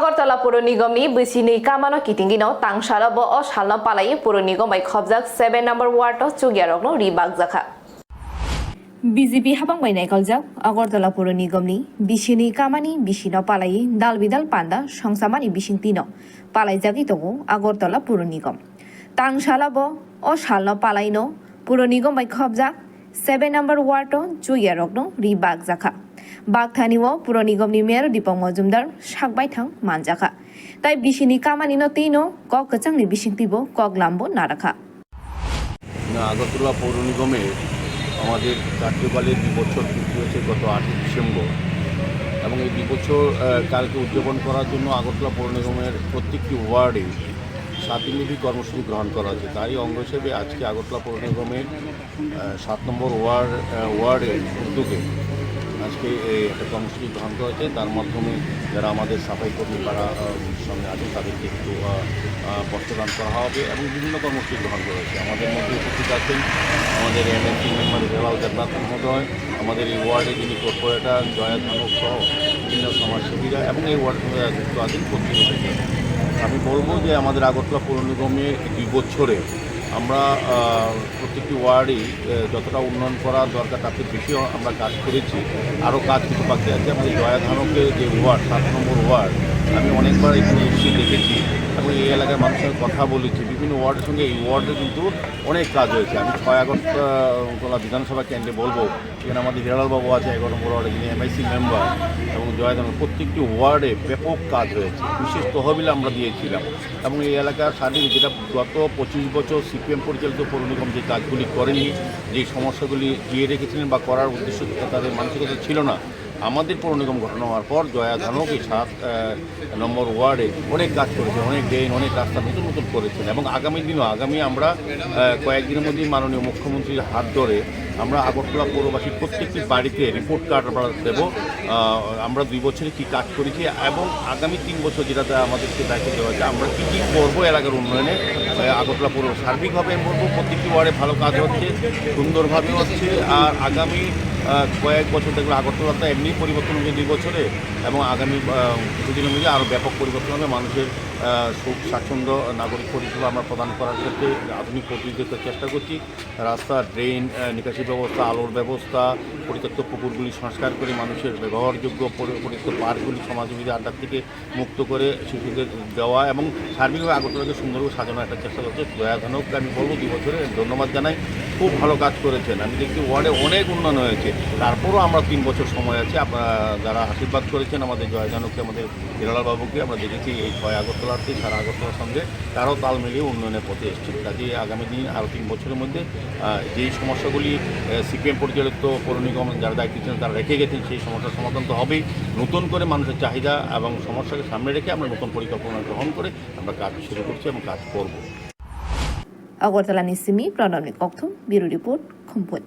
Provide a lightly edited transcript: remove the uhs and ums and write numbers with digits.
আগরতলা পৌর নিগমনি বিসিনি কামানো কিটিंगिनो तांगशाला ब अ सालना पालाई पौर निगम बाय खबजाक 7 नम्बर वार्ड चुगियारकनो रिबाग जाखा বিজেপি হাবাংবাইনাय कलजाक আগরতলা পৌর নিগমনি বিসিনি কামানি বিসিনো পালাই দাল বিদাল পান্ডা সংসাमानि बिसिंतिनो पालायजागि दङो আগরতলা পৌর নিগম तांगशाला ब अ सालना पालायनो पौर निगम बाय खबजाक 7 नम्बर वार्ड चुगियारकनो रिबाग जाखा बागथानिओ पौर निगमनि मेयर दीपक मजुमदार साकबायथां मानजाखा ताई बिसिनि कामानिनो तीनो कक गचांनि बिसिंतिबो कक लाम्बो नाराखा আগরতলা পৌর নিগমে আমাদের কার্যকালের 2 বছর পূর্তি হয়েছে গত 8 ডিসেম্বর এবং এই 2 বছর কালকে উদযাপন করার জন্য আগরতলা পৌর নিগমের প্রত্যেকটি ওয়ার্ডে 7 দিনব্যাপী কর্মসূচি গ্রহণ করা হয়েছে। তারই অঙ্গ হিসেবে আজকে আগরতলা পৌর নিগমের 7 নম্বর ওয়ার্ডের উদ্যোগে আজকে একটা কর্মসূচি গ্রহণ করা হয়েছে। তার মাধ্যমে যারা আমাদের সাফাই কর্মী পাড়া সঙ্গে আছে তাদেরকে একটু বস্ত্রদান করা হবে এবং বিভিন্ন কর্মসূচি গ্রহণ করা হয়েছে। আমাদের মধ্যে উপস্থিত আছেন আমাদের এমএলসি মেম্বার হেলাল দেবনাথ মহোদয়, আমাদের এই ওয়ার্ডে যিনি কর্পোরেটর জয়া ধানক সহ বিভিন্ন সমাজসেবীরা এবং এই ওয়ার্ডের সঙ্গে যুক্ত আছেন প্রত্যেকে। আমি বলবো যে আমাদের আগরতলা পৌর নিগমের 2 বছরে আমরা প্রত্যেকটি ওয়ার্ডেই যতটা উন্নয়ন করা দরকার তার থেকে বেশি আমরা কাজ করেছি। আরও কাজ কিছু বাকি আছে। আমাদের জয়া ধানকের যে ওয়ার্ড 7 নম্বর ওয়ার্ড আমি অনেকবার এখানে এসে দেখেছি এবং এই এলাকার মানুষের কথা বলেছি। বিভিন্ন ওয়ার্ডের সঙ্গে এই ওয়ার্ডে কিন্তু অনেক কাজ হয়েছে। আমি 6 আগরতলা বিধানসভা কেন্দ্রে বলবো এখানে আমাদের হিরালালবাবু আছে 11 নম্বর ওয়ার্ডে, যিনি এমআইসি মেম্বার এবং জয়া ধানক প্রত্যেকটি ওয়ার্ডে ব্যাপক কাজ হয়েছে। বিশেষ তহবিল আমরা দিয়েছিলাম এবং এই এলাকার সার্বিক যেটা গত 25 বছর সিপিএম পরিচালিত পৌর নিগম যে কাজগুলি করেনি, যে সমস্যাগুলি দিয়ে রেখেছিলেন বা করার উদ্দেশ্য তাদের মানসিকতা ছিল না, আমাদের পৌর নিগম গঠন হওয়ার পর জয়া ধানক এই 7 নম্বর ওয়ার্ডে অনেক কাজ করেছে, অনেক ড্রেন, অনেক রাস্তা নতুন নতুন করেছেন এবং আগামী আমরা কয়েকদিনের মধ্যেই মাননীয় মুখ্যমন্ত্রীর হাত ধরে আমরা আগরতলা পৌরবাসীর প্রত্যেকটি বাড়িতে রিপোর্ট কার্ড আমরা দেবো। আমরা 2 বছরে কী কাজ করেছি এবং আগামী 3 বছর যেটাতে আমাদেরকে দায়িত্ব দেওয়া হয়েছে আমরা কী কী করবো এলাকার উন্নয়নে। আগরতলা পৌর সার্বিকভাবে আমি বলবো প্রত্যেকটি ওয়ার্ডে ভালো কাজ হচ্ছে, সুন্দরভাবে হচ্ছে। আর আগামী কয়েক বছর দেখলে আগরতলাতে এমনি পরিবর্তন হবে 2 বছরে এবং আগামী কিছুদিনের মধ্যে আরও ব্যাপক পরিবর্তন হবে। মানুষের সুখ স্বাচ্ছন্দ্য নাগরিক পরিষেবা আমরা প্রদান করার ক্ষেত্রে আধুনিক পদ্ধতিতে চেষ্টা করছি। রাস্তা, ড্রেন, নিকাশি ব্যবস্থা, আলোর ব্যবস্থা, পরিত্যক্ত পুকুরগুলি সংস্কার করে মানুষের ব্যবহারযোগ্য পরিত্যক্ত পার্কগুলি সমাজবিধি আড্ডার থেকে মুক্ত করে শিশুদের দেওয়া এবং সার্বিকভাবে আগরতলাকে সুন্দরভাবে সাজানোর একটা চেষ্টা করছে। জয়া ধানককে আমি বলবো 2 বছরে ধন্যবাদ জানাই, খুব ভালো কাজ করেছেন। আমি দেখছি ওয়ার্ডে অনেক উন্নয়ন হয়েছে। তারপরও আমরা 3 বছর সময় আছে। আপনারা যারা আশীর্বাদ করেছেন আমাদের জয়া ধানককে, আমাদের হিরালালবাবুকে, আমরা দেখেছি এই 6 আগরতলাতে সারা আগরতলার সঙ্গে তারাও তাল মিলিয়ে উন্নয়নের পথে এসছে। কাজে আগামী দিন আরও 3 বছরের মধ্যে যেই সমস্যাগুলি সিপিএম পরিচালিত পৌর নিগম যারা দায়িত্ব ছিলেন তারা রেখে গেছেন সেই সমস্যার সমাধান তো হবেই। নতুন করে মানুষের চাহিদা এবং সমস্যাকে সামনে রেখে আমরা নতুন পরিকল্পনা গ্রহণ করে আমরা কাজ শুরু করছি এবং কাজ করব। আগরতলা নিসিমি প্রণব কক্ষ ব্যুরো রিপোর্ট খুমপুট।